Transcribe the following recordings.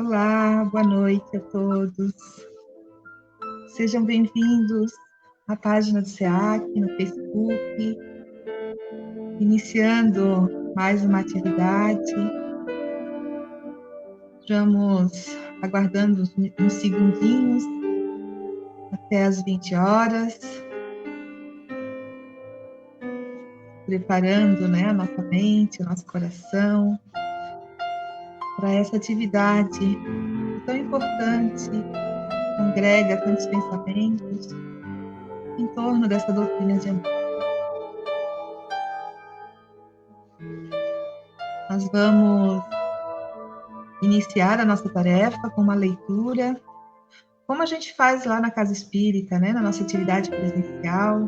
Olá, boa noite a todos. Sejam bem-vindos à página do SEAC no Facebook, iniciando mais uma atividade. Estamos aguardando uns segundinhos até as 20 horas, preparando, a nossa mente, o nosso coração para essa atividade tão importante, congrega tantos pensamentos em torno dessa doutrina de amor. Nós vamos iniciar a nossa tarefa com uma leitura, como a gente faz lá na Casa Espírita, na nossa atividade presencial,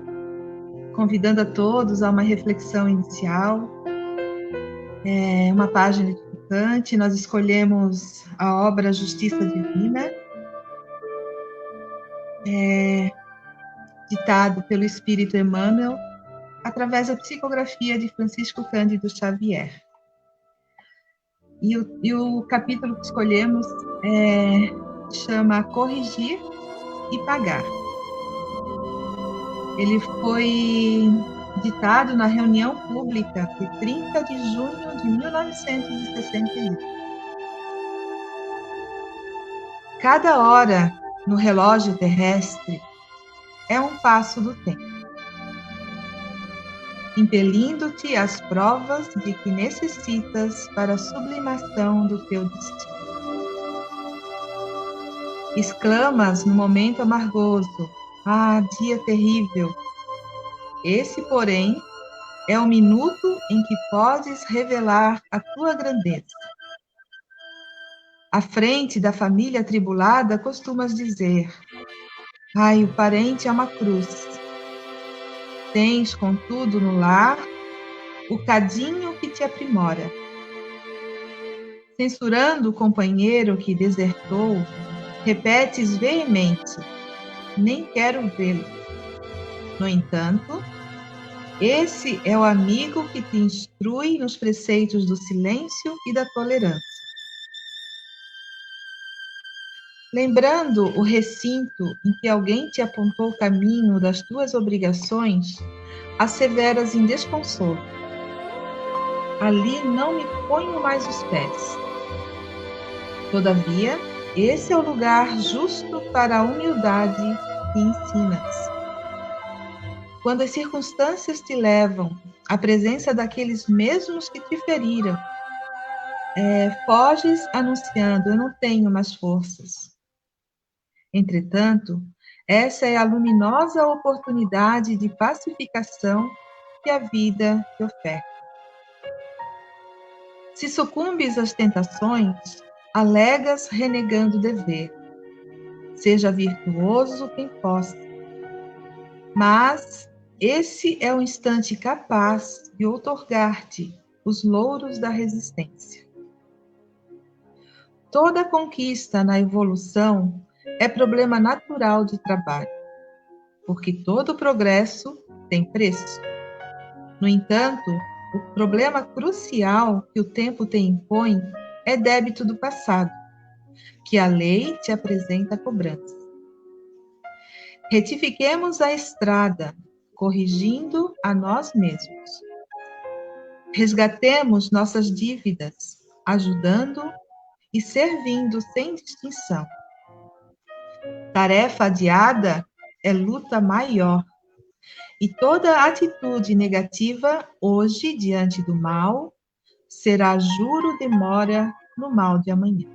convidando a todos a uma reflexão inicial, uma página edificante. Nós escolhemos a obra Justiça Divina, ditado pelo Espírito Emmanuel, através da psicografia de Francisco Cândido Xavier. E o capítulo que escolhemos chama Corrigir e Pagar. Ele foi ditado na reunião pública de 30 de junho de 1961. Cada hora no relógio terrestre é um passo do tempo, impelindo-te às provas de que necessitas para a sublimação do teu destino. Exclamas no momento amargoso: ah, dia terrível! Esse, porém, é o minuto em que podes revelar a tua grandeza. À frente da família atribulada, costumas dizer: ai, o parente é uma cruz. Tens, contudo, no lar, o cadinho que te aprimora. Censurando o companheiro que desertou, repetes veemente: nem quero vê-lo. No entanto, esse é o amigo que te instrui nos preceitos do silêncio e da tolerância. Lembrando o recinto em que alguém te apontou o caminho das tuas obrigações, asseveras em desconsolo: ali não me ponho mais os pés. Todavia, esse é o lugar justo para a humildade que ensinas. Quando as circunstâncias te levam à presença daqueles mesmos que te feriram, foges anunciando: eu não tenho mais forças. Entretanto, essa é a luminosa oportunidade de pacificação que a vida te oferta. Se sucumbes às tentações, alegas renegando o dever. Seja virtuoso quem possa. Mas esse é o instante capaz de outorgar-te os louros da resistência. Toda conquista na evolução é problema natural de trabalho, porque todo progresso tem preço. No entanto, o problema crucial que o tempo te impõe é débito do passado, que a lei te apresenta cobrança. Retifiquemos a estrada, corrigindo a nós mesmos. Resgatemos nossas dívidas, ajudando e servindo sem distinção. Tarefa adiada é luta maior, e toda atitude negativa hoje diante do mal será juro de mora no mal de amanhã.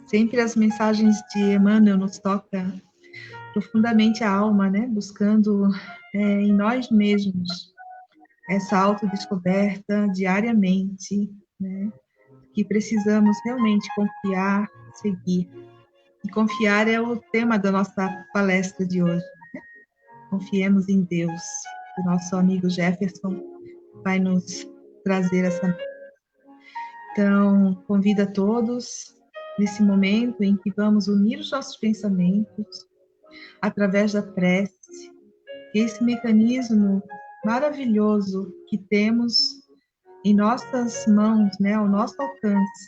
Sempre as mensagens de Emmanuel nos tocam profundamente a alma, buscando em nós mesmos essa autodescoberta diariamente, que precisamos realmente confiar, seguir. E confiar é o tema da nossa palestra de hoje. Confiemos em Deus. O nosso amigo Jefferson vai nos trazer essa. Então, convido a todos, nesse momento em que vamos unir os nossos pensamentos, através da prece, esse mecanismo maravilhoso que temos em nossas mãos, né, ao nosso alcance,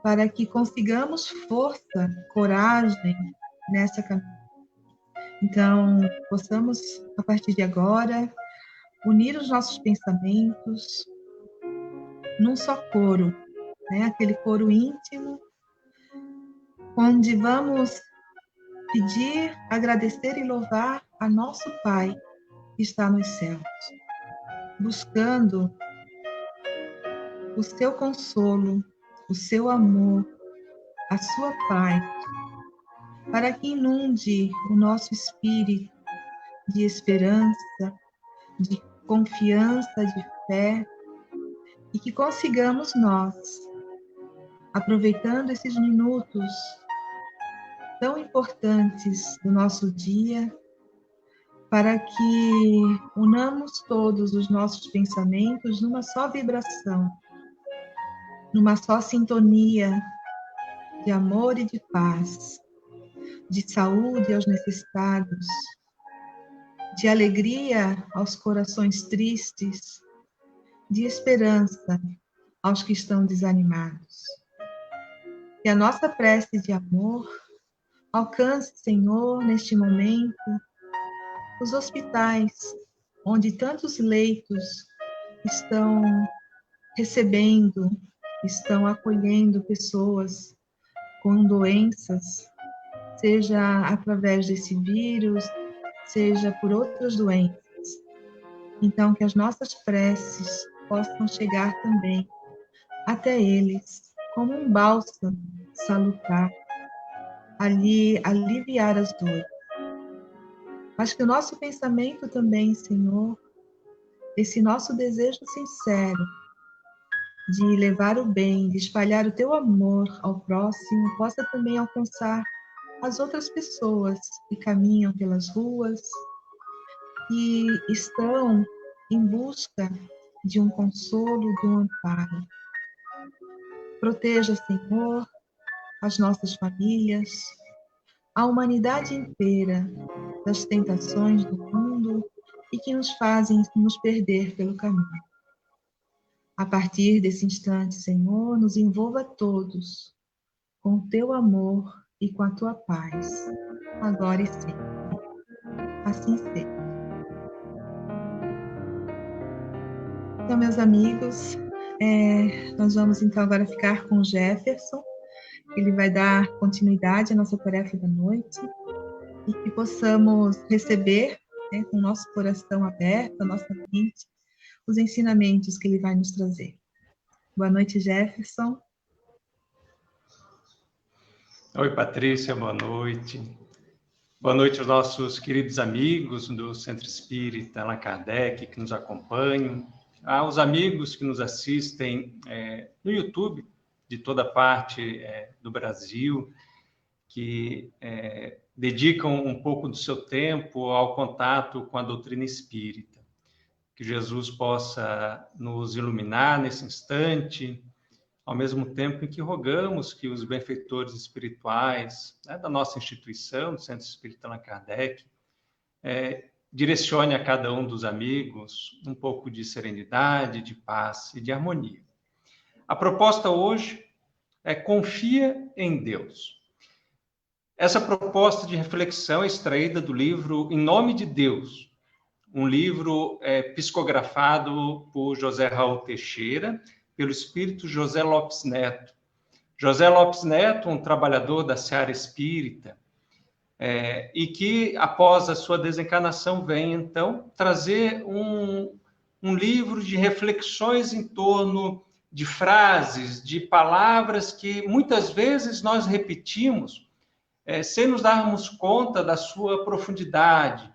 para que consigamos força, coragem nessa caminhada. Então, possamos, a partir de agora, unir os nossos pensamentos num só coro, né, aquele coro íntimo, onde vamos pedir, agradecer e louvar a nosso Pai que está nos céus, buscando o seu consolo, o seu amor, a sua paz, para que inunde o nosso espírito de esperança, de confiança, de fé, e que consigamos nós, aproveitando esses minutos tão importantes do nosso dia, para que unamos todos os nossos pensamentos numa só vibração, numa só sintonia de amor e de paz, de saúde aos necessitados, de alegria aos corações tristes, de esperança aos que estão desanimados. Que a nossa prece de amor alcance, Senhor, neste momento, os hospitais, onde tantos leitos estão recebendo, estão acolhendo pessoas com doenças, seja através desse vírus, seja por outras doenças. Então, que as nossas preces possam chegar também até eles, como um bálsamo salutar, ali aliviar as dores. Mas que o nosso pensamento também, Senhor, esse nosso desejo sincero de levar o bem, de espalhar o teu amor ao próximo, possa também alcançar as outras pessoas que caminham pelas ruas e estão em busca de um consolo, de um amparo. Proteja, Senhor, as nossas famílias, a humanidade inteira das tentações do mundo e que nos fazem nos perder pelo caminho. A partir desse instante, Senhor, nos envolva todos com o teu amor e com a tua paz, agora e sempre. Assim seja. Então, meus amigos, nós vamos então agora ficar com o Jefferson. Ele vai dar continuidade à nossa tarefa da noite e que possamos receber, né, com o nosso coração aberto, a nossa mente, os ensinamentos que ele vai nos trazer. Boa noite, Jefferson. Oi, Patrícia, boa noite. Boa noite aos nossos queridos amigos do Centro Espírita Allan Kardec que nos acompanham, aos amigos que nos assistem no YouTube, de toda parte do Brasil, que dedicam um pouco do seu tempo ao contato com a doutrina espírita. Que Jesus possa nos iluminar nesse instante, ao mesmo tempo em que rogamos que os benfeitores espirituais, né, da nossa instituição, do Centro Espírita Allan Kardec, direcione a cada um dos amigos um pouco de serenidade, de paz e de harmonia. A proposta hoje é confia em Deus. Essa proposta de reflexão é extraída do livro Em Nome de Deus, um livro psicografado por José Raul Teixeira, pelo espírito José Lopes Neto. José Lopes Neto, um trabalhador da seara espírita, e que, após a sua desencarnação, vem, então, trazer um livro de reflexões em torno de frases, de palavras que muitas vezes nós repetimos sem nos darmos conta da sua profundidade.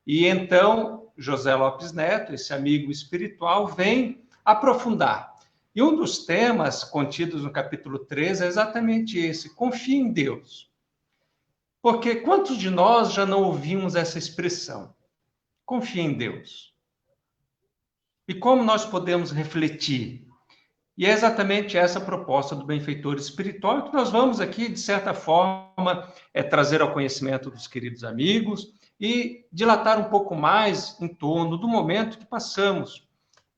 E então, José Lopes Neto, esse amigo espiritual, vem aprofundar. E um dos temas contidos no capítulo 13 é exatamente esse: confia em Deus. Porque quantos de nós já não ouvimos essa expressão? Confia em Deus. E como nós podemos refletir? E é exatamente essa a proposta do benfeitor espiritual que nós vamos aqui, de certa forma, trazer ao conhecimento dos queridos amigos e dilatar um pouco mais em torno do momento que passamos.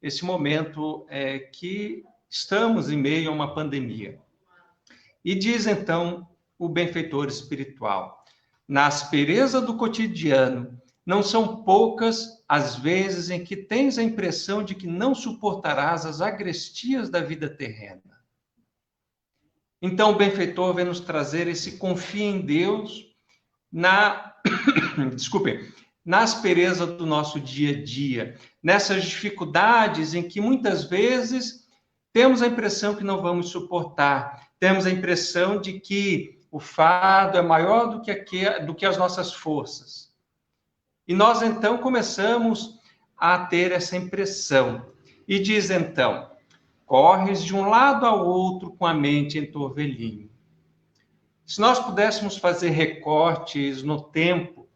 esse momento que estamos em meio a uma pandemia. E diz, então, o benfeitor espiritual: na aspereza do cotidiano, não são poucas as vezes em que tens a impressão de que não suportarás as agrestias da vida terrena. Então, o benfeitor vem nos trazer esse confia em Deus na aspereza do nosso dia a dia, nessas dificuldades em que muitas vezes temos a impressão que não vamos suportar, temos a impressão de que o fardo é maior do que as nossas forças. E nós, então, começamos a ter essa impressão. E diz, então: corres de um lado ao outro com a mente em torvelinho. Se nós pudéssemos fazer recortes no tempo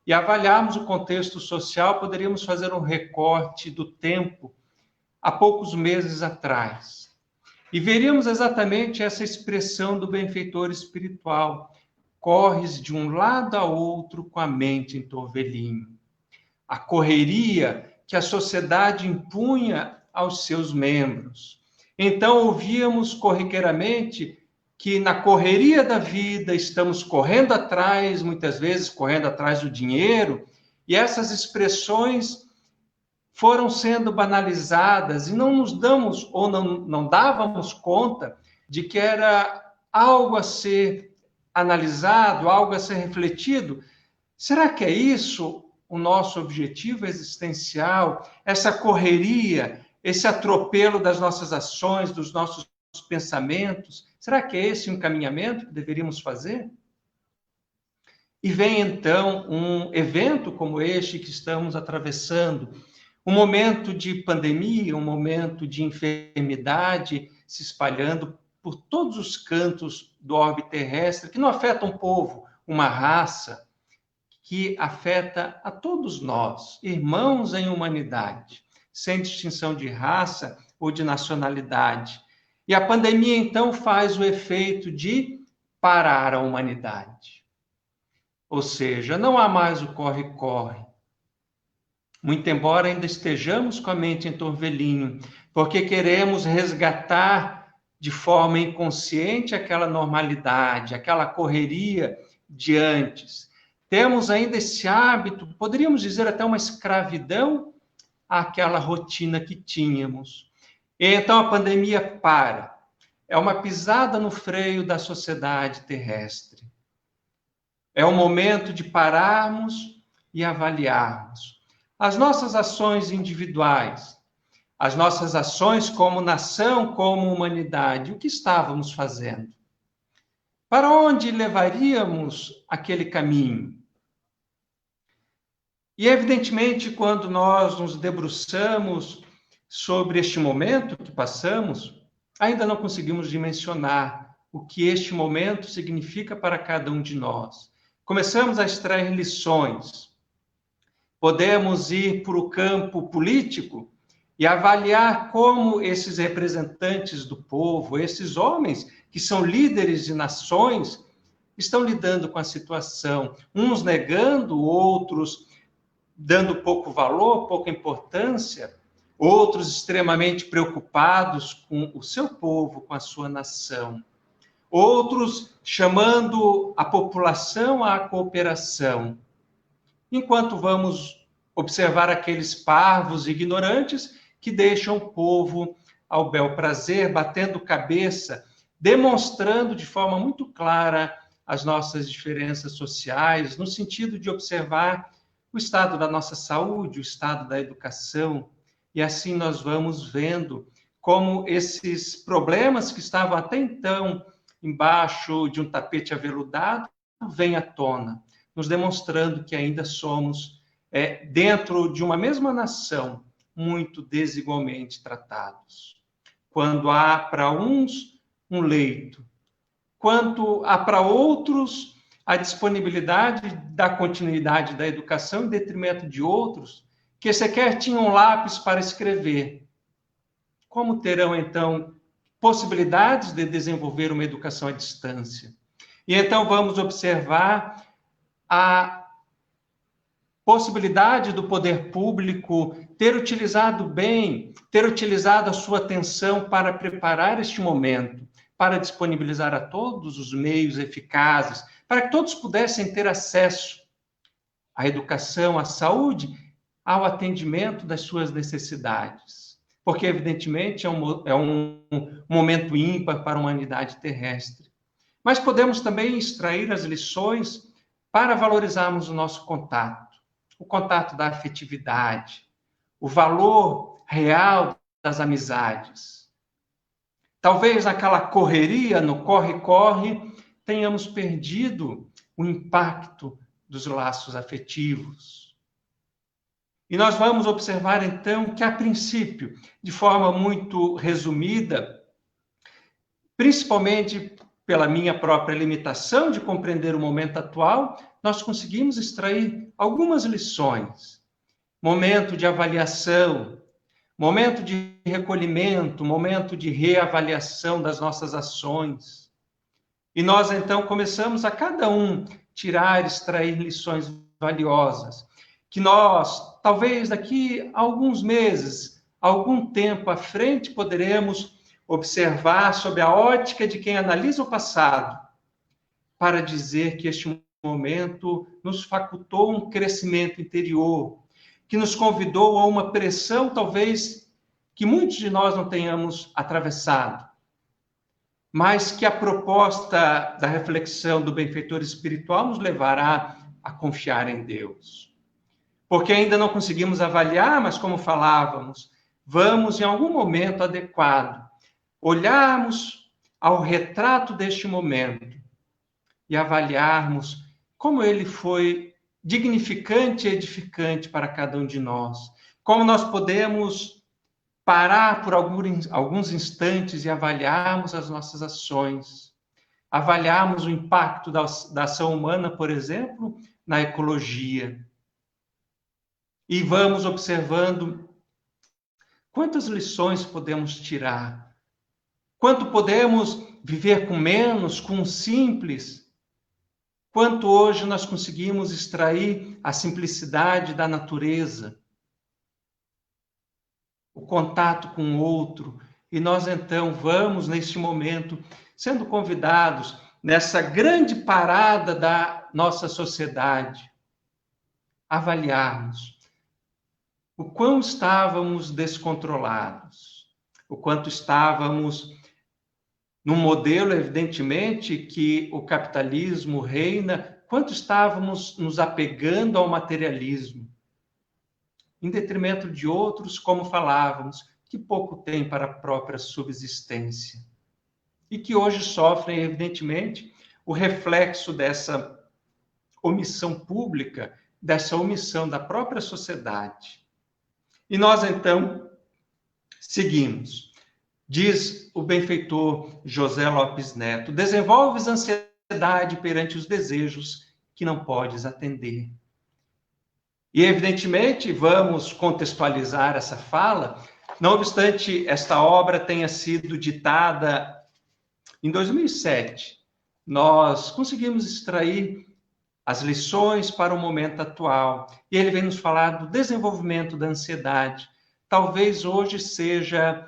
e avaliarmos o contexto social, poderíamos fazer um recorte do tempo há poucos meses atrás. E veríamos exatamente essa expressão do benfeitor espiritual: corres de um lado ao outro com a mente em torvelinho. A correria que a sociedade impunha aos seus membros. Então, ouvíamos corriqueiramente que na correria da vida estamos correndo atrás, muitas vezes correndo atrás do dinheiro, e essas expressões foram sendo banalizadas e não nos damos ou não dávamos conta de que era algo a ser analisado, algo a ser refletido. Será que é isso o nosso objetivo existencial? Essa correria, esse atropelo das nossas ações, dos nossos pensamentos? Será que é esse o encaminhamento que deveríamos fazer? E vem então um evento como este que estamos atravessando, um momento de pandemia, um momento de enfermidade se espalhando por todos os cantos do orbe terrestre, que não afeta um povo, uma raça, que afeta a todos nós, irmãos em humanidade, sem distinção de raça ou de nacionalidade. E a pandemia, então, faz o efeito de parar a humanidade. Ou seja, não há mais o corre-corre. Muito embora ainda estejamos com a mente em torvelinho, porque queremos resgatar de forma inconsciente aquela normalidade, aquela correria de antes. Temos ainda esse hábito, poderíamos dizer até uma escravidão àquela rotina que tínhamos. E então a pandemia para. É uma pisada no freio da sociedade terrestre. É o momento de pararmos e avaliarmos as nossas ações individuais, as nossas ações como nação, como humanidade. O que estávamos fazendo? Para onde levaríamos aquele caminho? E, evidentemente, quando nós nos debruçamos sobre este momento que passamos, ainda não conseguimos dimensionar o que este momento significa para cada um de nós. Começamos a extrair lições. Podemos ir para o campo político e avaliar como esses representantes do povo, esses homens que são líderes de nações, estão lidando com a situação. Uns negando, outros dando pouco valor, pouca importância, outros extremamente preocupados com o seu povo, com a sua nação. Outros chamando a população à cooperação. Enquanto vamos observar aqueles parvos ignorantes que deixam o povo ao bel prazer, batendo cabeça, demonstrando de forma muito clara as nossas diferenças sociais, no sentido de observar o estado da nossa saúde, o estado da educação, e assim nós vamos vendo como esses problemas que estavam até então embaixo de um tapete aveludado vêm à tona, nos demonstrando que ainda somos, dentro de uma mesma nação, muito desigualmente tratados. Quando há para uns um leito, quanto há para outros a disponibilidade da continuidade da educação em detrimento de outros que sequer tinham lápis para escrever. Como terão, então, possibilidades de desenvolver uma educação à distância? E então vamos observar a possibilidade do poder público ter utilizado bem, ter utilizado a sua atenção para preparar este momento, para disponibilizar a todos os meios eficazes, para que todos pudessem ter acesso à educação, à saúde, ao atendimento das suas necessidades. Porque, evidentemente, é um momento ímpar para a humanidade terrestre. Mas podemos também extrair as lições para valorizarmos o nosso contato, o contato da afetividade, o valor real das amizades. Talvez naquela correria, no corre-corre, tenhamos perdido o impacto dos laços afetivos. E nós vamos observar, então, que, a princípio, de forma muito resumida, principalmente pela minha própria limitação de compreender o momento atual, nós conseguimos extrair algumas lições. Momento de avaliação, momento de recolhimento, momento de reavaliação das nossas ações. E nós, então, começamos a cada um extrair lições valiosas, que nós, talvez daqui a alguns meses, algum tempo à frente, poderemos observar sob a ótica de quem analisa o passado, para dizer que este momento nos facultou um crescimento interior, que nos convidou a uma pressão, talvez, que muitos de nós não tenhamos atravessado, mas que a proposta da reflexão do benfeitor espiritual nos levará a confiar em Deus. Porque ainda não conseguimos avaliar, mas como falávamos, vamos, em algum momento adequado, olharmos ao retrato deste momento e avaliarmos como ele foi dignificante e edificante para cada um de nós. Como nós podemos parar por alguns instantes e avaliarmos as nossas ações, avaliarmos o impacto da ação humana, por exemplo, na ecologia. E vamos observando quantas lições podemos tirar, quanto podemos viver com menos, com o simples, quanto hoje nós conseguimos extrair a simplicidade da natureza, o contato com o outro. E nós, então, vamos, neste momento, sendo convidados, nessa grande parada da nossa sociedade, avaliarmos o quão estávamos descontrolados, o quanto estávamos num modelo, evidentemente, que o capitalismo reina, quanto estávamos nos apegando ao materialismo, em detrimento de outros, como falávamos, que pouco têm para a própria subsistência, e que hoje sofrem, evidentemente, o reflexo dessa omissão pública, dessa omissão da própria sociedade. E nós, então, seguimos. Diz o benfeitor José Lopes Neto: desenvolves ansiedade perante os desejos que não podes atender. E, evidentemente, vamos contextualizar essa fala, não obstante esta obra tenha sido ditada em 2007, nós conseguimos extrair as lições para o momento atual. E ele vem nos falar do desenvolvimento da ansiedade. Talvez hoje seja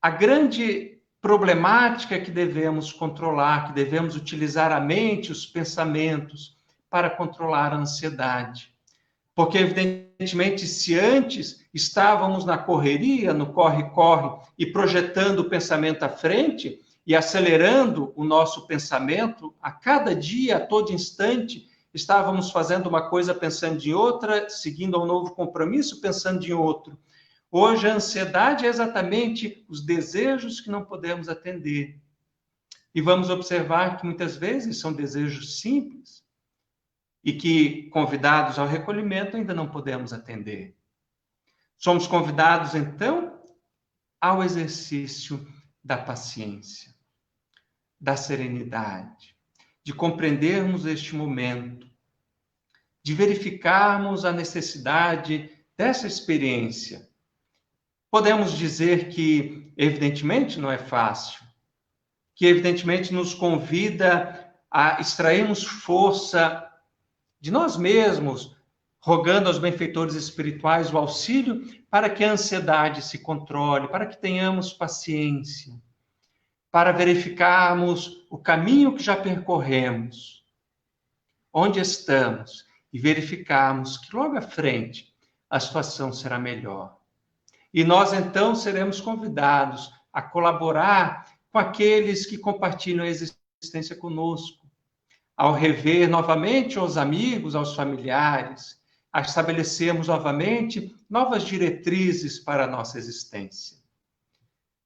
a grande problemática que devemos controlar, que devemos utilizar a mente, os pensamentos, para controlar a ansiedade. Porque, evidentemente, se antes estávamos na correria, no corre-corre, e projetando o pensamento à frente, e acelerando o nosso pensamento, a cada dia, a todo instante, estávamos fazendo uma coisa pensando em outra, seguindo um novo compromisso pensando em outro. Hoje a ansiedade é exatamente os desejos que não podemos atender. E vamos observar que muitas vezes são desejos simples e que, convidados ao recolhimento, ainda não podemos atender. Somos convidados, então, ao exercício da paciência, da serenidade, de compreendermos este momento, de verificarmos a necessidade dessa experiência. Podemos dizer que, evidentemente, não é fácil, que, evidentemente, nos convida a extrairmos força de nós mesmos, rogando aos benfeitores espirituais o auxílio para que a ansiedade se controle, para que tenhamos paciência, para verificarmos o caminho que já percorremos, onde estamos, e verificarmos que logo à frente a situação será melhor. E nós, então, seremos convidados a colaborar com aqueles que compartilham a existência conosco, ao rever novamente aos amigos, aos familiares, a estabelecermos novamente novas diretrizes para a nossa existência.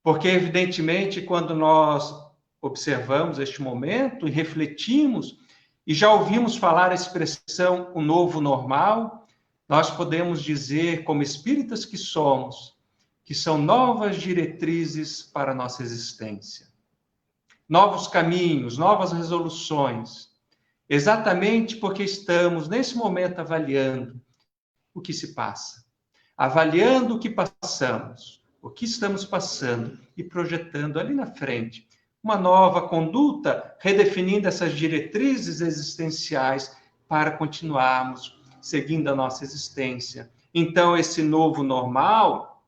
Porque, evidentemente, quando nós observamos este momento e refletimos, e já ouvimos falar a expressão o novo normal, nós podemos dizer, como espíritas que somos, que são novas diretrizes para a nossa existência. Novos caminhos, novas resoluções, exatamente porque estamos, nesse momento, avaliando o que se passa, avaliando o que passamos, o que estamos passando e projetando ali na frente uma nova conduta, redefinindo essas diretrizes existenciais para continuarmos seguindo a nossa existência. Então, esse novo normal,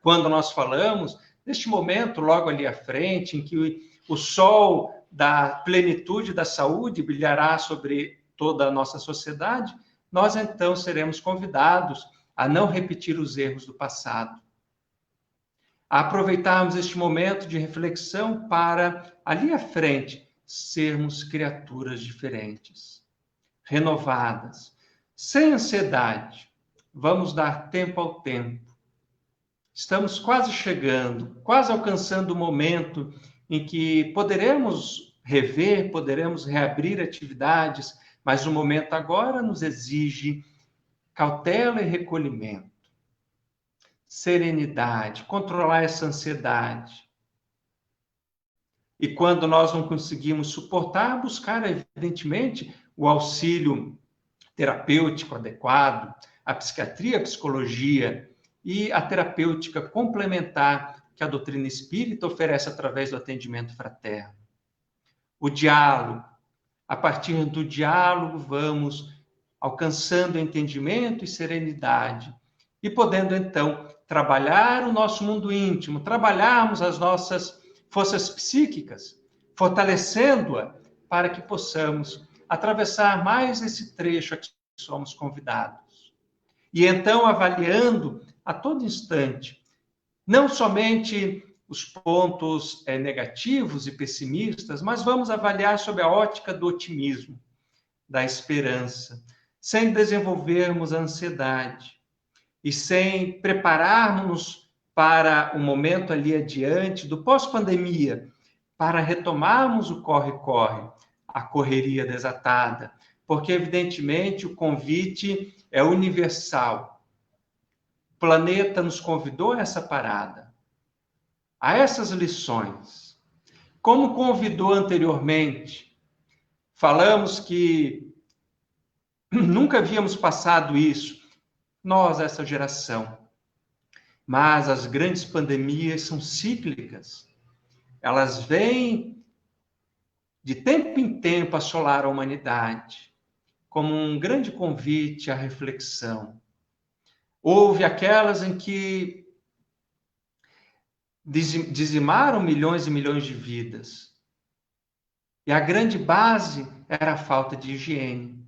quando nós falamos, neste momento, logo ali à frente, em que o sol da plenitude da saúde brilhará sobre toda a nossa sociedade, nós então seremos convidados a não repetir os erros do passado, a aproveitarmos este momento de reflexão para, ali à frente, sermos criaturas diferentes, renovadas, sem ansiedade. Vamos dar tempo ao tempo. Estamos quase chegando, quase alcançando o momento em que poderemos rever, poderemos reabrir atividades, mas o momento agora nos exige cautela e recolhimento, serenidade, controlar essa ansiedade. E quando nós não conseguimos suportar, buscar, evidentemente, o auxílio terapêutico adequado, a psiquiatria, a psicologia e a terapêutica complementar que a doutrina espírita oferece através do atendimento fraterno. O diálogo. A partir do diálogo, vamos alcançando entendimento e serenidade e podendo, então, trabalhar o nosso mundo íntimo, trabalharmos as nossas forças psíquicas, fortalecendo-a para que possamos atravessar mais esse trecho a que somos convidados. E então, avaliando a todo instante, não somente os pontos negativos e pessimistas, mas vamos avaliar sob a ótica do otimismo, da esperança, sem desenvolvermos a ansiedade e sem prepararmos para o momento ali adiante do pós-pandemia, para retomarmos o corre-corre, a correria desatada, porque, evidentemente, o convite é universal. O planeta nos convidou a essa parada, a essas lições. Como convidou anteriormente, falamos que nunca havíamos passado isso, nós, essa geração. Mas as grandes pandemias são cíclicas. Elas vêm de tempo em tempo assolar a humanidade, como um grande convite à reflexão. Houve aquelas em que dizimaram milhões e milhões de vidas. E a grande base era a falta de higiene.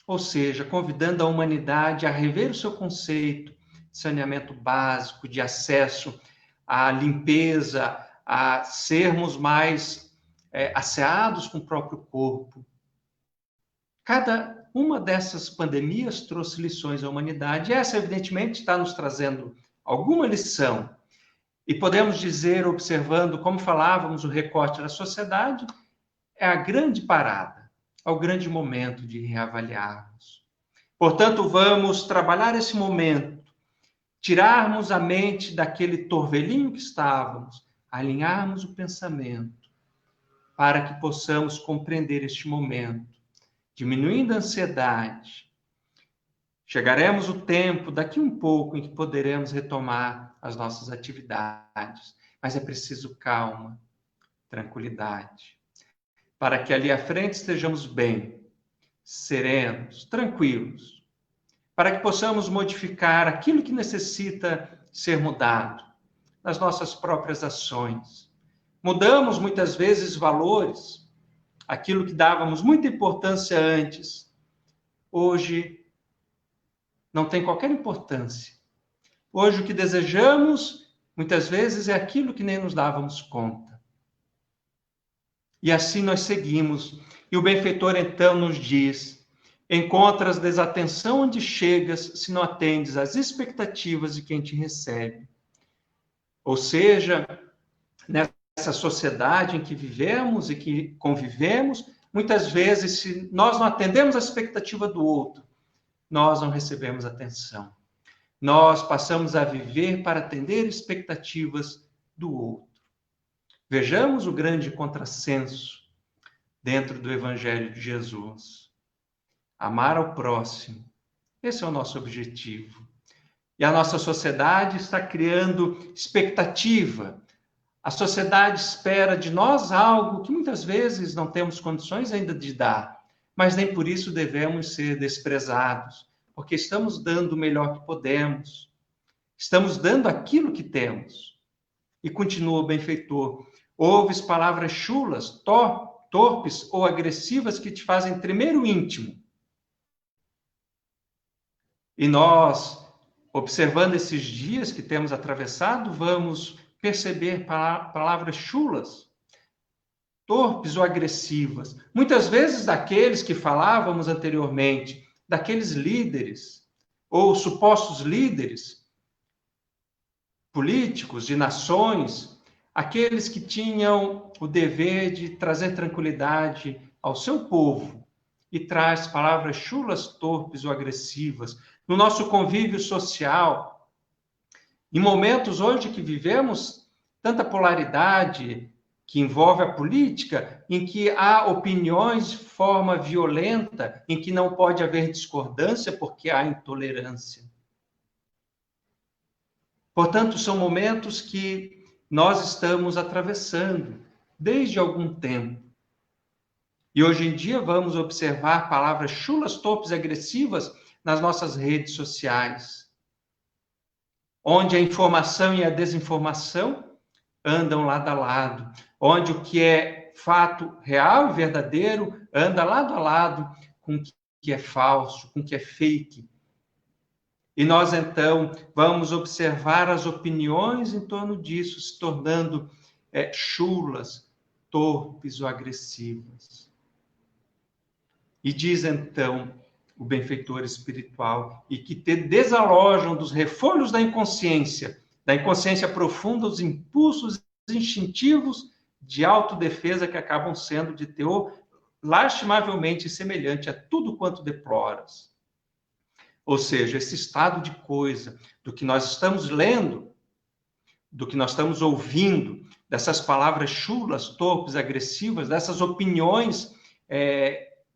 Ou seja, convidando a humanidade a rever o seu conceito de saneamento básico, de acesso à limpeza, a sermos mais asseados com o próprio corpo. Cada uma dessas pandemias trouxe lições à humanidade. E essa, evidentemente, está nos trazendo alguma lição. E podemos dizer, observando como falávamos o recorte da sociedade, é a grande parada, é o grande momento de reavaliarmos. Portanto, vamos trabalhar esse momento, tirarmos a mente daquele torvelinho que estávamos, alinharmos o pensamento, para que possamos compreender este momento, diminuindo a ansiedade. Chegaremos o tempo, daqui um pouco, em que poderemos retomar as nossas atividades, mas é preciso calma, tranquilidade, para que ali à frente estejamos bem, serenos, tranquilos, para que possamos modificar aquilo que necessita ser mudado nas nossas próprias ações. Mudamos muitas vezes valores, aquilo que dávamos muita importância antes, hoje não tem qualquer importância. Hoje o que desejamos, muitas vezes, é aquilo que nem nos dávamos conta. E assim nós seguimos. E o benfeitor então nos diz: encontras desatenção onde chegas se não atendes às expectativas de quem te recebe. Ou seja, nessa sociedade em que vivemos e que convivemos, muitas vezes, se nós não atendemos à expectativa do outro, nós não recebemos atenção. Nós passamos a viver para atender expectativas do outro. Vejamos o grande contrassenso dentro do Evangelho de Jesus. Amar ao próximo. Esse é o nosso objetivo. E a nossa sociedade está criando expectativa. A sociedade espera de nós algo que muitas vezes não temos condições ainda de dar, mas nem por isso devemos ser desprezados, porque estamos dando o melhor que podemos. Estamos dando aquilo que temos. E continua o benfeitor: ouves palavras chulas, torpes ou agressivas que te fazem tremer o íntimo. E nós, observando esses dias que temos atravessado, vamos perceber palavras chulas, torpes ou agressivas. Muitas vezes daqueles que falávamos anteriormente, daqueles líderes, ou supostos líderes políticos de nações, aqueles que tinham o dever de trazer tranquilidade ao seu povo, e traz palavras chulas, torpes ou agressivas no nosso convívio social. Em momentos hoje que vivemos tanta polaridade que envolve a política, em que há opiniões de forma violenta, em que não pode haver discordância porque há intolerância. Portanto, são momentos que nós estamos atravessando desde algum tempo. E hoje em dia vamos observar palavras chulas, torpes e agressivas nas nossas redes sociais, onde a informação e a desinformação andam lado a lado, onde o que é fato real e verdadeiro anda lado a lado com o que é falso, com o que é fake. E nós, então, vamos observar as opiniões em torno disso, se tornando chulas, torpes ou agressivas. E diz, então, o benfeitor espiritual, e que te desalojam dos refolhos da inconsciência profunda, os impulsos instintivos de autodefesa que acabam sendo de teor lastimavelmente semelhante a tudo quanto deploras. Ou seja, esse estado de coisa, do que nós estamos lendo, do que nós estamos ouvindo, dessas palavras chulas, torpes, agressivas, dessas opiniões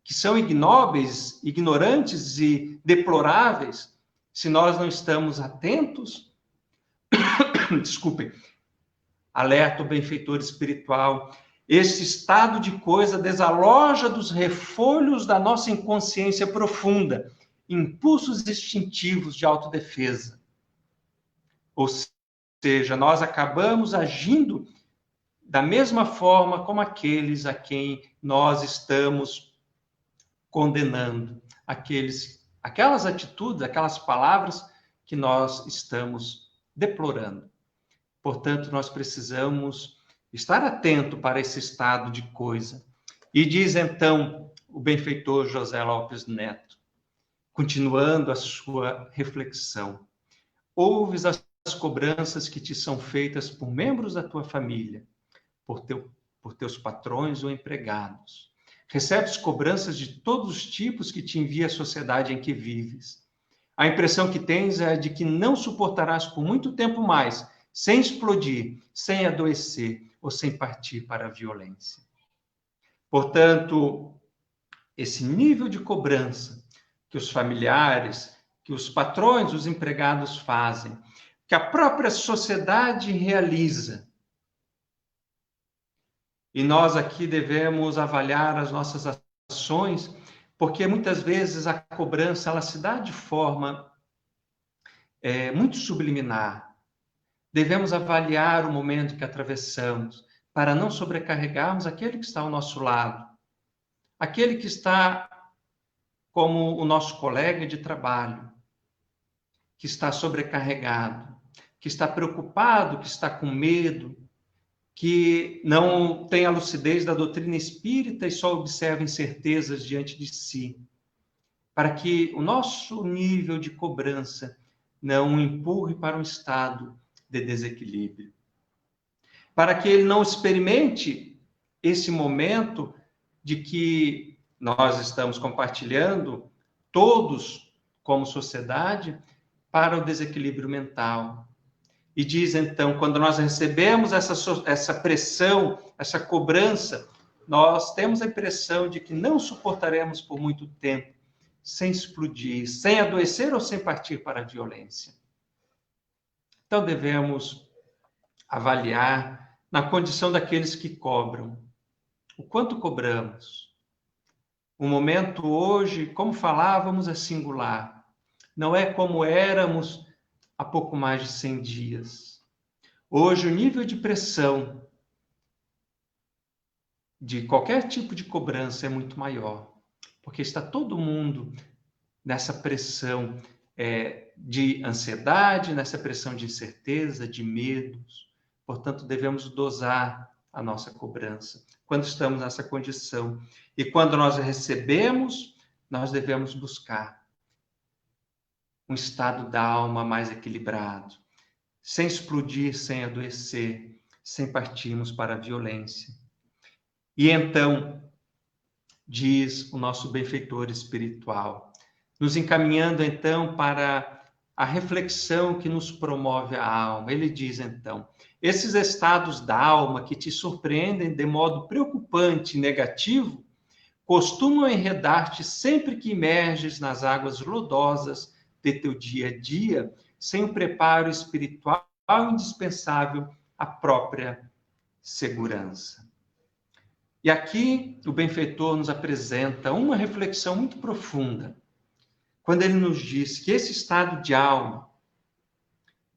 que são ignóbeis, ignorantes e deploráveis, se nós não estamos atentos, desculpem, alerta o benfeitor espiritual, esse estado de coisa desaloja dos refolhos da nossa inconsciência profunda, impulsos instintivos de autodefesa. Ou seja, nós acabamos agindo da mesma forma como aqueles a quem nós estamos condenando, aquelas atitudes, aquelas palavras que nós estamos deplorando. Portanto, nós precisamos estar atento para esse estado de coisa. E diz, então, o benfeitor José Lopes Neto, continuando a sua reflexão: ouves as cobranças que te são feitas por membros da tua família, por teus patrões ou empregados. Recebes cobranças de todos os tipos que te envia a sociedade em que vives. A impressão que tens é de que não suportarás por muito tempo mais, sem explodir, sem adoecer ou sem partir para a violência. Portanto, esse nível de cobrança que os familiares, que os patrões, os empregados fazem, que a própria sociedade realiza, e nós aqui devemos avaliar as nossas ações Porque muitas vezes a cobrança ela se dá de forma muito subliminar. Devemos avaliar o momento que atravessamos para não sobrecarregarmos aquele que está ao nosso lado, aquele que está como o nosso colega de trabalho, que está sobrecarregado, que está preocupado, que está com medo, que não tem a lucidez da doutrina espírita e só observa incertezas diante de si, para que o nosso nível de cobrança não o empurre para um estado de desequilíbrio. Para que ele não experimente esse momento de que nós estamos compartilhando, todos como sociedade, para o desequilíbrio mental. E diz, então, quando nós recebemos essa pressão, essa cobrança, nós temos a impressão de que não suportaremos por muito tempo, sem explodir, sem adoecer ou sem partir para a violência. Então, devemos avaliar na condição daqueles que cobram. O quanto cobramos? O momento hoje, como falávamos, é singular. Não é como éramos há pouco mais de 100 dias. Hoje, o nível de pressão de qualquer tipo de cobrança é muito maior, porque está todo mundo nessa pressão de ansiedade, nessa pressão de incerteza, de medos. Portanto, devemos dosar a nossa cobrança quando estamos nessa condição. E quando nós recebemos, nós devemos buscar um estado da alma mais equilibrado, sem explodir, sem adoecer, sem partirmos para a violência. E então, diz o nosso benfeitor espiritual, nos encaminhando então para a reflexão que nos promove a alma. Ele diz então, esses estados da alma que te surpreendem de modo preocupante e negativo, costumam enredar-te sempre que emerges nas águas lodosas de teu dia a dia, sem o preparo espiritual indispensável à própria segurança. E aqui o benfeitor nos apresenta uma reflexão muito profunda, quando ele nos diz que esse estado de alma,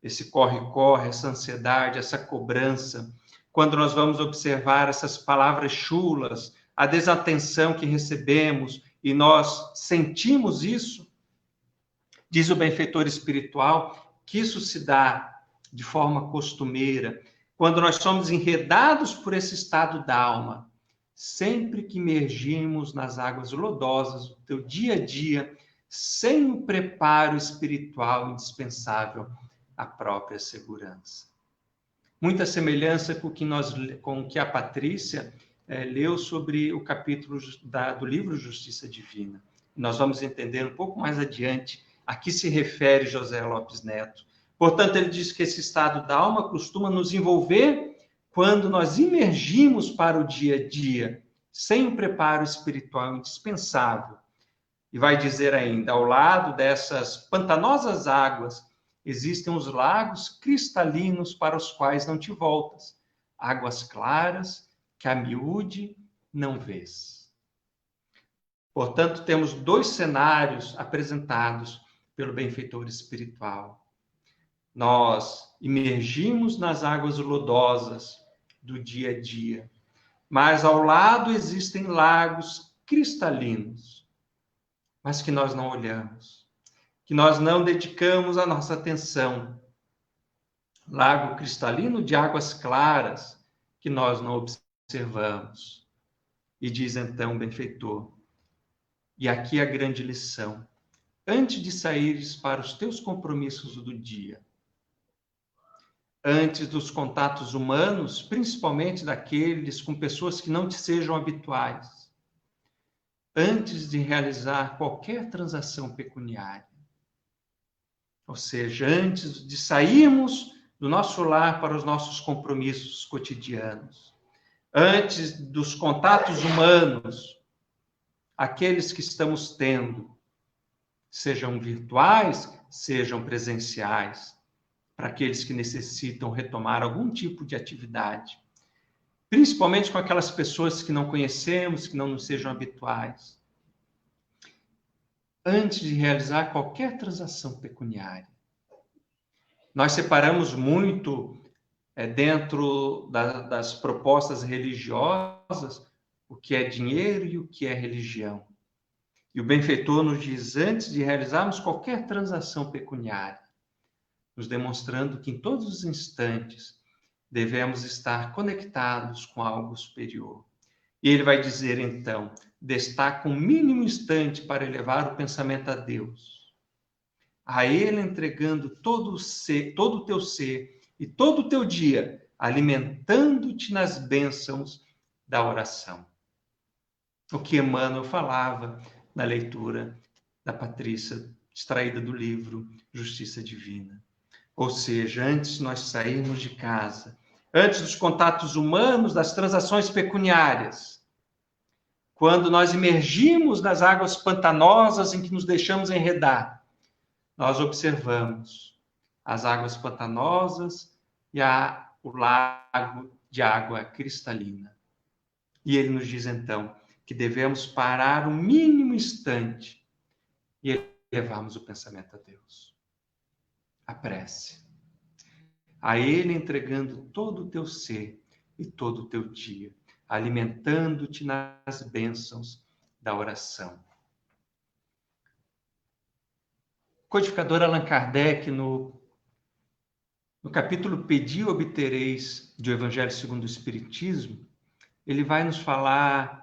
esse corre-corre, essa ansiedade, essa cobrança, quando nós vamos observar essas palavras chulas, a desatenção que recebemos e nós sentimos isso, diz o benfeitor espiritual, que isso se dá de forma costumeira, quando nós somos enredados por esse estado da alma, sempre que emergimos nas águas lodosas do teu dia a dia, sem o preparo espiritual indispensável à própria segurança. Muita semelhança com o que a Patrícia leu sobre o capítulo do livro Justiça Divina. Nós vamos entender um pouco mais adiante a que se refere José Lopes Neto. Portanto, ele diz que esse estado da alma costuma nos envolver quando nós imergimos para o dia a dia, sem o preparo espiritual indispensável. E vai dizer ainda, ao lado dessas pantanosas águas, existem os lagos cristalinos para os quais não te voltas, águas claras que a miúde não vês. Portanto, temos dois cenários apresentados pelo benfeitor espiritual. Nós imergimos nas águas lodosas do dia a dia, mas ao lado existem lagos cristalinos, mas que nós não olhamos, que nós não dedicamos a nossa atenção. Lago cristalino de águas claras que nós não observamos. E diz então o benfeitor, e aqui a grande lição, antes de saíres para os teus compromissos do dia, antes dos contatos humanos, principalmente daqueles com pessoas que não te sejam habituais, antes de realizar qualquer transação pecuniária, ou seja, antes de sairmos do nosso lar para os nossos compromissos cotidianos, antes dos contatos humanos, aqueles que estamos tendo, sejam virtuais, sejam presenciais, para aqueles que necessitam retomar algum tipo de atividade, principalmente com aquelas pessoas que não conhecemos, que não nos sejam habituais. antes de realizar qualquer transação pecuniária. Nós separamos muito dentro das propostas religiosas o que é dinheiro e o que é religião. E o benfeitor nos diz, antes de realizarmos qualquer transação pecuniária, nos demonstrando que em todos os instantes devemos estar conectados com algo superior. E ele vai dizer, então, destaca um mínimo instante para elevar o pensamento a Deus. A Ele entregando todo o teu ser e todo o teu dia, alimentando-te nas bênçãos da oração. O que Emmanuel falava na leitura da Patrícia, extraída do livro Justiça Divina. Ou seja, antes de nós sairmos de casa, antes dos contatos humanos, das transações pecuniárias, quando nós imergimos nas águas pantanosas em que nos deixamos enredar, nós observamos as águas pantanosas e o lago de água cristalina. E ele nos diz, então, que devemos parar um mínimo instante e elevarmos o pensamento a Deus. A prece. A Ele entregando todo o teu ser e todo o teu dia, alimentando-te nas bênçãos da oração. O codificador Allan Kardec, no capítulo Pedi e Obtereis do Evangelho segundo o Espiritismo, ele vai nos falar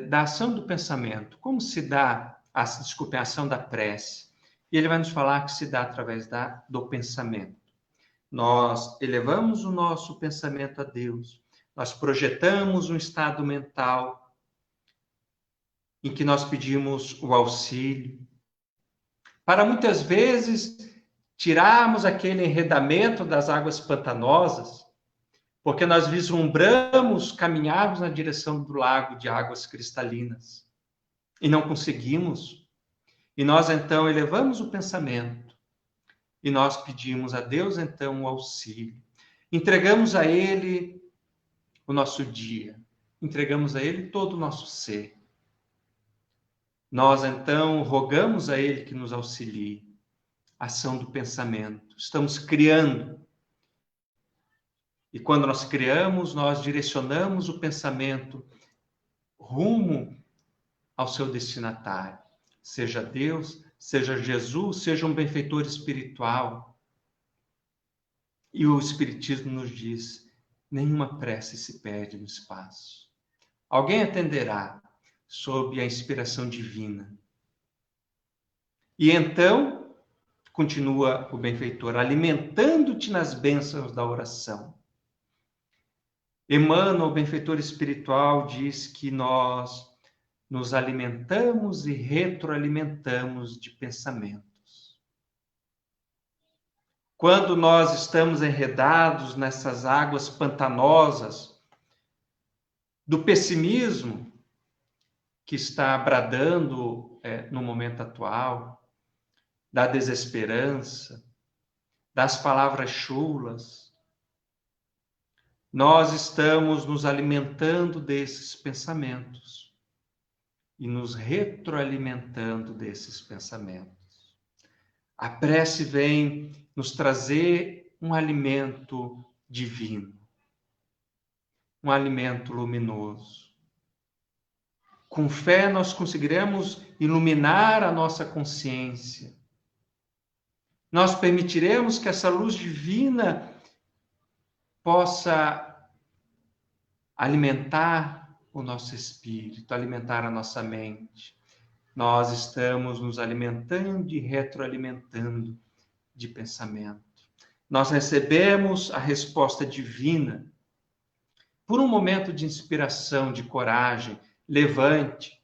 da ação do pensamento, como se dá a ação da prece. E ele vai nos falar que se dá através do pensamento. Nós elevamos o nosso pensamento a Deus, nós projetamos um estado mental em que nós pedimos o auxílio, para muitas vezes tirarmos aquele enredamento das águas pantanosas, porque nós vislumbramos caminharmos na direção do lago de águas cristalinas e não conseguimos. E nós então elevamos o pensamento e nós pedimos a Deus então o auxílio. Entregamos a Ele o nosso dia, entregamos a Ele todo o nosso ser. Nós então rogamos a Ele que nos auxilie. Ação do pensamento. Estamos criando. E quando nós criamos, nós direcionamos o pensamento rumo ao seu destinatário. Seja Deus, seja Jesus, seja um benfeitor espiritual. E o Espiritismo nos diz, nenhuma prece se perde no espaço. Alguém atenderá sob a inspiração divina. E então, continua o benfeitor, alimentando-te nas bênçãos da oração. Emmanuel, o benfeitor espiritual, diz que nós nos alimentamos e retroalimentamos de pensamentos. Quando nós estamos enredados nessas águas pantanosas do pessimismo que está bradando no momento atual, da desesperança, das palavras chulas, nós estamos nos alimentando desses pensamentos e nos retroalimentando desses pensamentos. A prece vem nos trazer um alimento divino, um alimento luminoso. Com fé nós conseguiremos iluminar a nossa consciência. Nós permitiremos que essa luz divina possa alimentar o nosso espírito, alimentar a nossa mente. Nós estamos nos alimentando e retroalimentando de pensamento. Nós recebemos a resposta divina. Por um momento de inspiração, de coragem, levante.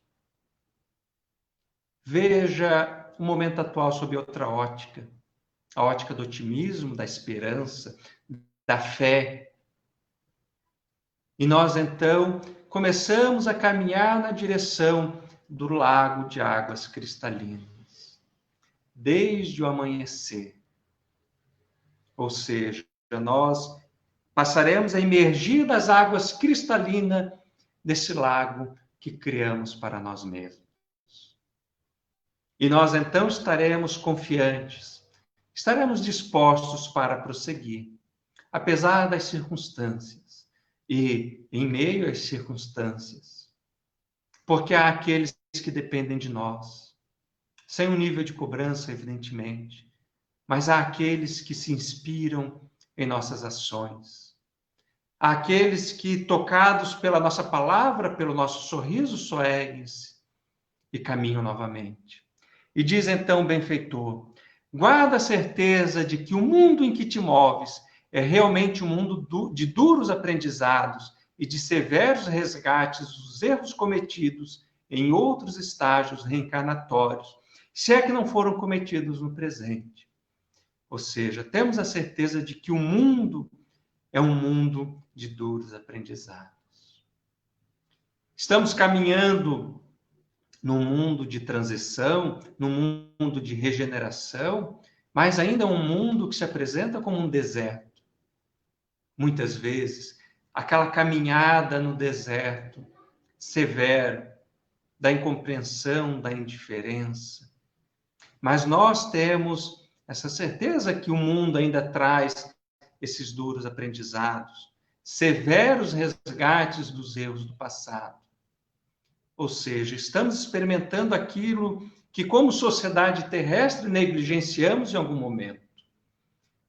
Veja o momento atual sob outra ótica. A ótica do otimismo, da esperança, da fé. E nós, então, começamos a caminhar na direção do lago de águas cristalinas, desde o amanhecer. Ou seja, nós passaremos a emergir das águas cristalinas desse lago que criamos para nós mesmos. E nós então estaremos confiantes, estaremos dispostos para prosseguir, apesar das circunstâncias e em meio às circunstâncias, porque há aqueles que dependem de nós, sem um nível de cobrança, evidentemente, mas há aqueles que se inspiram em nossas ações, há aqueles que, tocados pela nossa palavra, pelo nosso sorriso, soerguem-se e caminham novamente. E diz então o benfeitor: guarda a certeza de que o mundo em que te moves é realmente um mundo de duros aprendizados e de severos resgates dos erros cometidos em outros estágios reencarnatórios, se é que não foram cometidos no presente. Ou seja, temos a certeza de que o mundo é um mundo de duros aprendizados. Estamos caminhando num mundo de transição, num mundo de regeneração, mas ainda um mundo que se apresenta como um deserto. Muitas vezes, aquela caminhada no deserto severo, da incompreensão, da indiferença. Mas nós temos essa certeza que o mundo ainda traz esses duros aprendizados, severos resgates dos erros do passado. Ou seja, estamos experimentando aquilo que, como sociedade terrestre, negligenciamos em algum momento.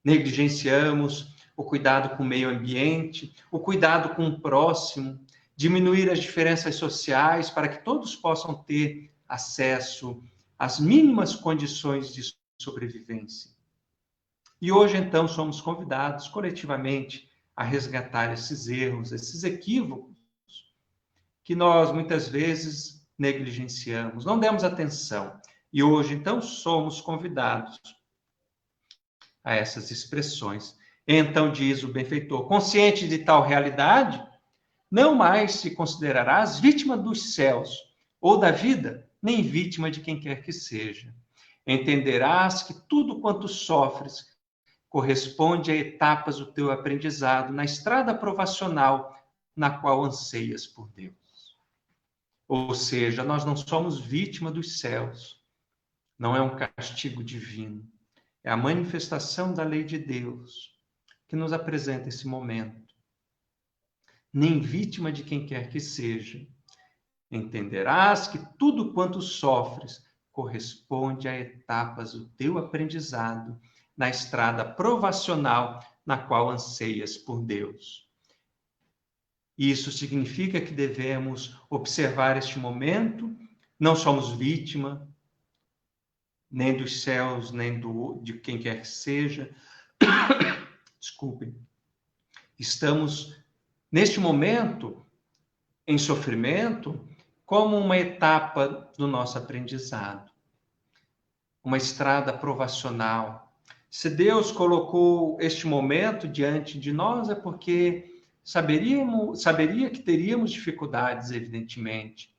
Negligenciamos o cuidado com o meio ambiente, o cuidado com o próximo, diminuir as diferenças sociais para que todos possam ter acesso às mínimas condições de sobrevivência. E hoje, então, somos convidados coletivamente a resgatar esses erros, esses equívocos que nós muitas vezes negligenciamos, não demos atenção. E hoje, então, somos convidados a essas expressões. Então, diz o benfeitor, consciente de tal realidade, não mais se considerarás vítima dos céus ou da vida, nem vítima de quem quer que seja. Entenderás que tudo quanto sofres corresponde a etapas do teu aprendizado na estrada provacional na qual anseias por Deus. Ou seja, nós não somos vítima dos céus, não é um castigo divino, é a manifestação da lei de Deus que nos apresenta esse momento. Nem vítima de quem quer que seja. Entenderás que tudo quanto sofres corresponde a etapas do teu aprendizado na estrada provacional na qual anseias por Deus. Isso significa que devemos observar este momento, não somos vítima, nem dos céus, nem de quem quer que seja. Desculpem. Estamos, neste momento, em sofrimento, como uma etapa do nosso aprendizado. Uma estrada provacional. Se Deus colocou este momento diante de nós, é porque saberia que teríamos dificuldades, evidentemente,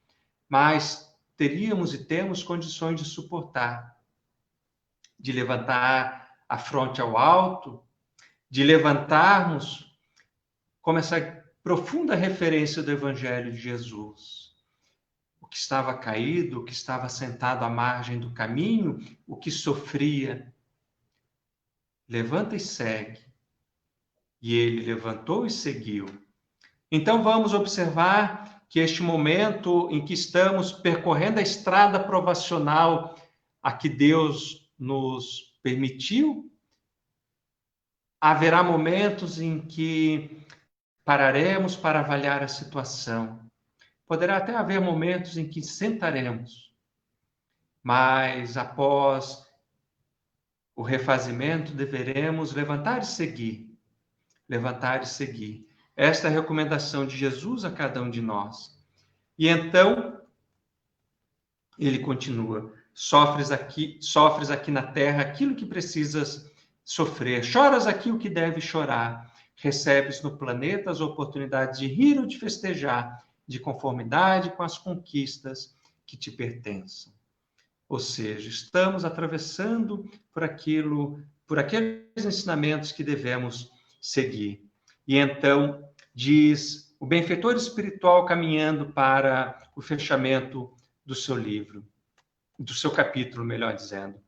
mas teríamos e temos condições de suportar, de levantar a fronte ao alto, de levantarmos como essa profunda referência do Evangelho de Jesus. O que estava caído, o que estava sentado à margem do caminho, o que sofria, levanta e segue. E ele levantou e seguiu. Então vamos observar que este momento em que estamos percorrendo a estrada provacional a que Deus nos permitiu, haverá momentos em que pararemos para avaliar a situação. Poderá até haver momentos em que sentaremos, mas após o refazimento deveremos levantar e seguir. Levantar e seguir. Esta é a recomendação de Jesus a cada um de nós. E então, ele continua, sofres aqui na terra aquilo que precisas sofrer, choras aqui o que deve chorar, recebes no planeta as oportunidades de rir ou de festejar, de conformidade com as conquistas que te pertencem. Ou seja, estamos atravessando por aqueles ensinamentos que devemos seguir. E então, diz o benfeitor espiritual caminhando para o fechamento do seu livro. do seu capítulo, melhor dizendo.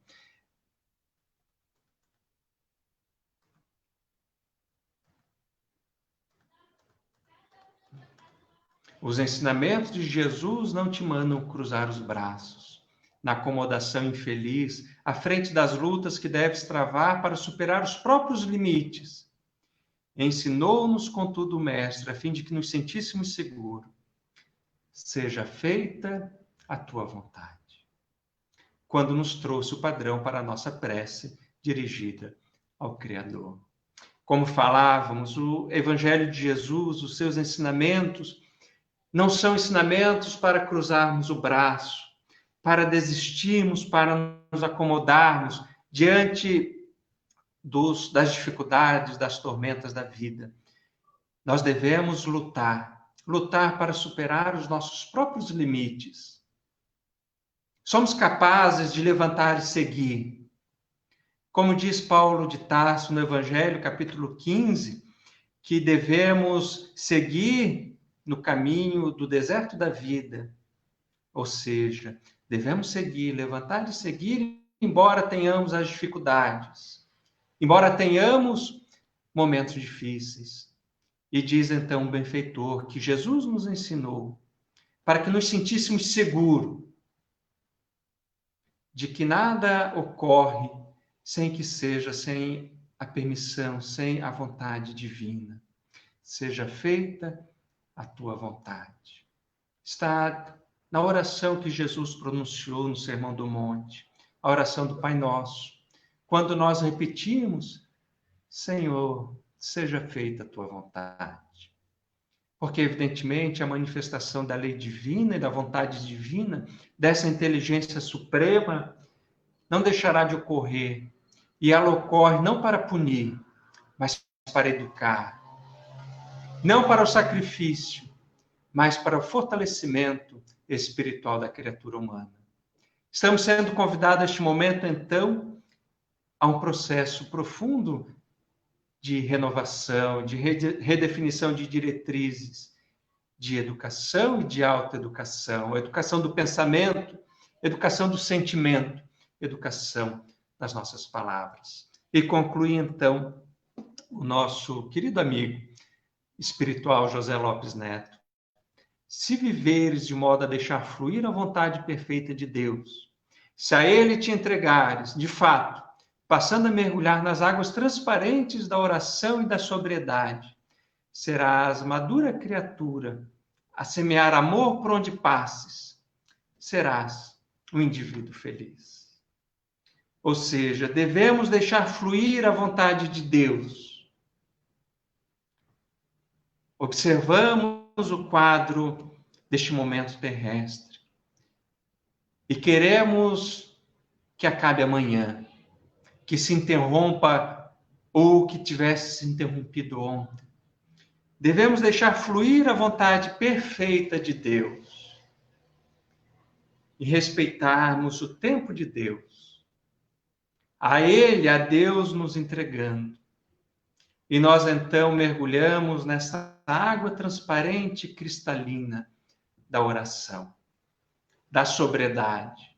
Os ensinamentos de Jesus não te mandam cruzar os braços, na acomodação infeliz, à frente das lutas que deves travar para superar os próprios limites. Ensinou-nos, contudo, o Mestre, a fim de que nos sentíssemos seguros. Seja feita a tua vontade. Quando nos trouxe o padrão para a nossa prece dirigida ao Criador. Como falávamos, o Evangelho de Jesus, os seus ensinamentos, não são ensinamentos para cruzarmos o braço, para desistirmos, para nos acomodarmos diante das dificuldades, das tormentas da vida. Nós devemos lutar para superar os nossos próprios limites. Somos capazes de levantar e seguir. Como diz Paulo de Tarso no Evangelho, capítulo 15, que devemos seguir no caminho do deserto da vida. Ou seja, devemos seguir, levantar e seguir, embora tenhamos as dificuldades, embora tenhamos momentos difíceis. E diz então o benfeitor que Jesus nos ensinou para que nos sentíssemos seguros de que nada ocorre sem que seja, sem a permissão, sem a vontade divina. Seja feita a tua vontade. Está na oração que Jesus pronunciou no Sermão do Monte, a oração do Pai Nosso, quando nós repetimos, Senhor, seja feita a tua vontade. Porque, evidentemente, a manifestação da lei divina e da vontade divina, dessa inteligência suprema, não deixará de ocorrer. E ela ocorre não para punir, mas para educar. Não para o sacrifício, mas para o fortalecimento espiritual da criatura humana. Estamos sendo convidados neste momento, então, a um processo profundo de renovação, de redefinição de diretrizes, de educação e de autoeducação, educação do pensamento, educação do sentimento, educação das nossas palavras. E conclui, então, o nosso querido amigo espiritual José Lopes Neto. Se viveres de modo a deixar fluir a vontade perfeita de Deus, se a Ele te entregares, de fato, passando a mergulhar nas águas transparentes da oração e da sobriedade, serás madura criatura, a semear amor por onde passes, serás um indivíduo feliz. Ou seja, devemos deixar fluir a vontade de Deus. Observamos o quadro deste momento terrestre e queremos que acabe amanhã, que se interrompa ou que tivesse se interrompido ontem. Devemos deixar fluir a vontade perfeita de Deus e respeitarmos o tempo de Deus. A Ele, a Deus nos entregando. E nós então mergulhamos nessa água transparente e cristalina da oração, da sobriedade.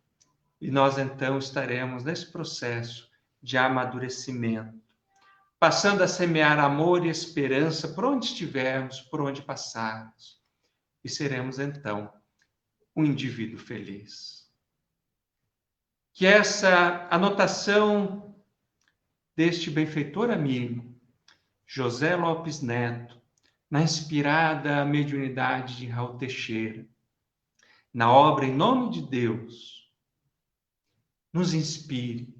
E nós então estaremos nesse processo de amadurecimento, passando a semear amor e esperança por onde estivermos, por onde passarmos. E seremos então um indivíduo feliz. Que essa anotação deste benfeitor amigo, José Lopes Neto, na inspirada mediunidade de Raul Teixeira, na obra Em Nome de Deus, nos inspire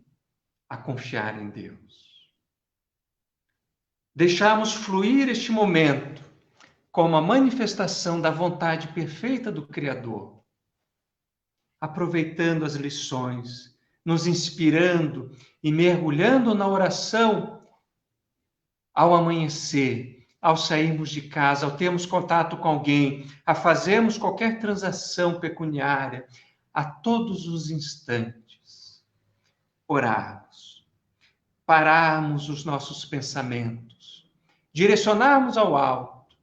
a confiar em Deus. Deixarmos fluir este momento como a manifestação da vontade perfeita do Criador, aproveitando as lições, nos inspirando e mergulhando na oração ao amanhecer, ao sairmos de casa, ao termos contato com alguém, a fazermos qualquer transação pecuniária, a todos os instantes, orarmos, pararmos os nossos pensamentos, direcionarmos ao alto,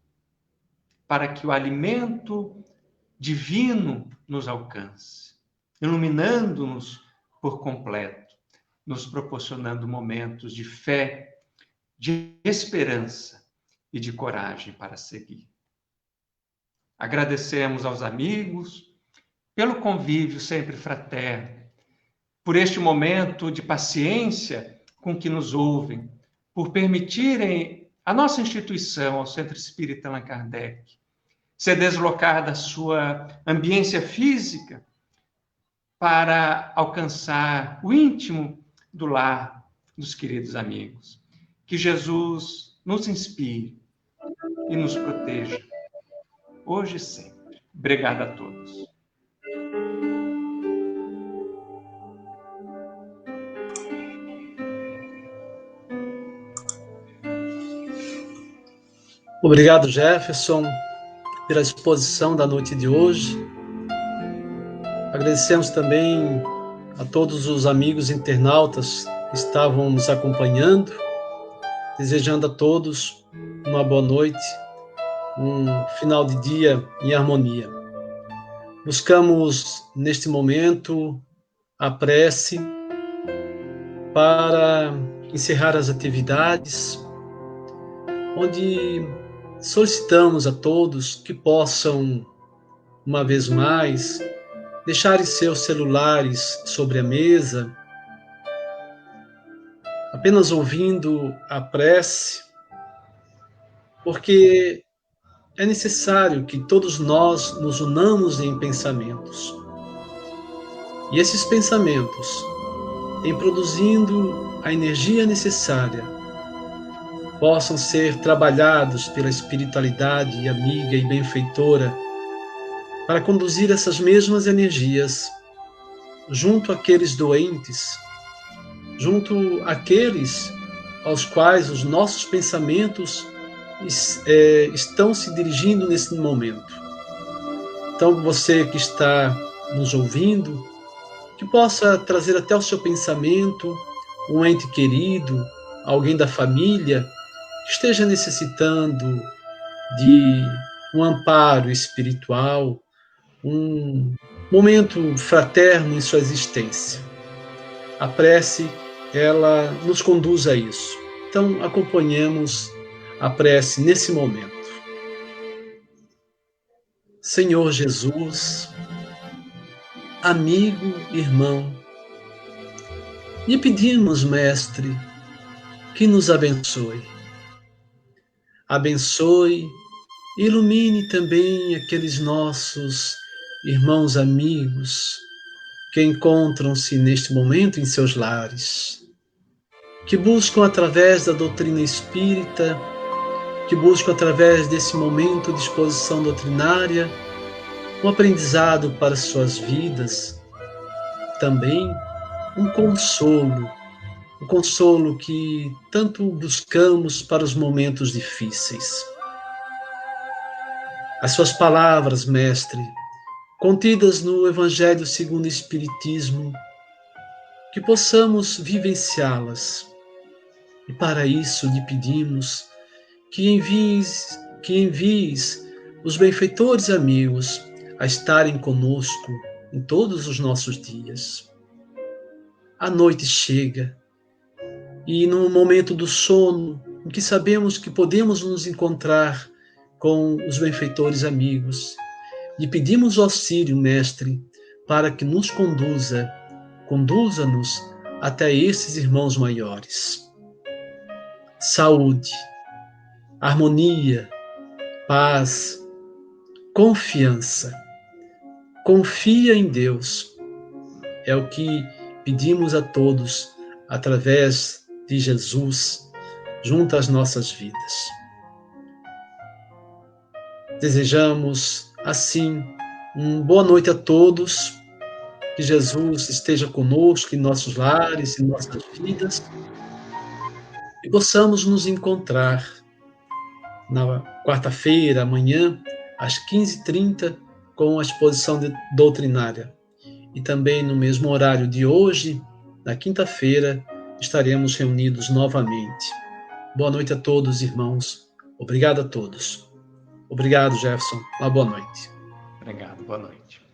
para que o alimento divino nos alcance. iluminando-nos por completo, nos proporcionando momentos de fé, de esperança e de coragem para seguir. Agradecemos aos amigos pelo convívio sempre fraterno, por este momento de paciência com que nos ouvem, por permitirem a nossa instituição, ao Centro Espírita Allan Kardec, se deslocar da sua ambiência física para alcançar o íntimo do lar dos queridos amigos. Que Jesus nos inspire e nos proteja, hoje e sempre. Obrigado a todos. Obrigado, Jefferson, pela exposição da noite de hoje. Agradecemos também a todos os amigos internautas que estavam nos acompanhando, desejando a todos uma boa noite, um final de dia em harmonia. Buscamos, neste momento, a prece para encerrar as atividades, onde solicitamos a todos que possam, uma vez mais, deixarem seus celulares sobre a mesa, apenas ouvindo a prece, porque é necessário que todos nós nos unamos em pensamentos. E esses pensamentos, em produzindo a energia necessária, possam ser trabalhados pela espiritualidade amiga e benfeitora para conduzir essas mesmas energias junto àqueles doentes, junto àqueles aos quais os nossos pensamentos estão se dirigindo nesse momento. Então, você que está nos ouvindo, que possa trazer até o seu pensamento um ente querido, alguém da família, que esteja necessitando de um amparo espiritual, um momento fraterno em sua existência. A prece, ela nos conduz a isso. Então, acompanhemos a prece nesse momento. Senhor Jesus, amigo, irmão, lhe pedimos, Mestre, que nos abençoe. Abençoe e ilumine também aqueles nossos irmãos amigos que encontram-se neste momento em seus lares, que buscam através da doutrina espírita, que buscam através desse momento de exposição doutrinária, um aprendizado para suas vidas, também um consolo que tanto buscamos para os momentos difíceis. As suas palavras, Mestre, contidas no Evangelho segundo o Espiritismo, que possamos vivenciá-las. E para isso lhe pedimos que envies os benfeitores amigos a estarem conosco em todos os nossos dias. A noite chega e no momento do sono, em que sabemos que podemos nos encontrar com os benfeitores amigos, lhe pedimos o auxílio, Mestre, para que nos conduza-nos até esses irmãos maiores. Saúde, harmonia, paz, confiança. Confia em Deus. É o que pedimos a todos através de Jesus, junto às nossas vidas. Desejamos, assim, uma boa noite a todos, que Jesus esteja conosco em nossos lares, em nossas vidas, e possamos nos encontrar na quarta-feira, amanhã, às 15h30, com a exposição doutrinária. E também no mesmo horário de hoje, na quinta-feira, estaremos reunidos novamente. Boa noite a todos, irmãos. Obrigado a todos. Obrigado, Jefferson. Uma boa noite. Obrigado, boa noite.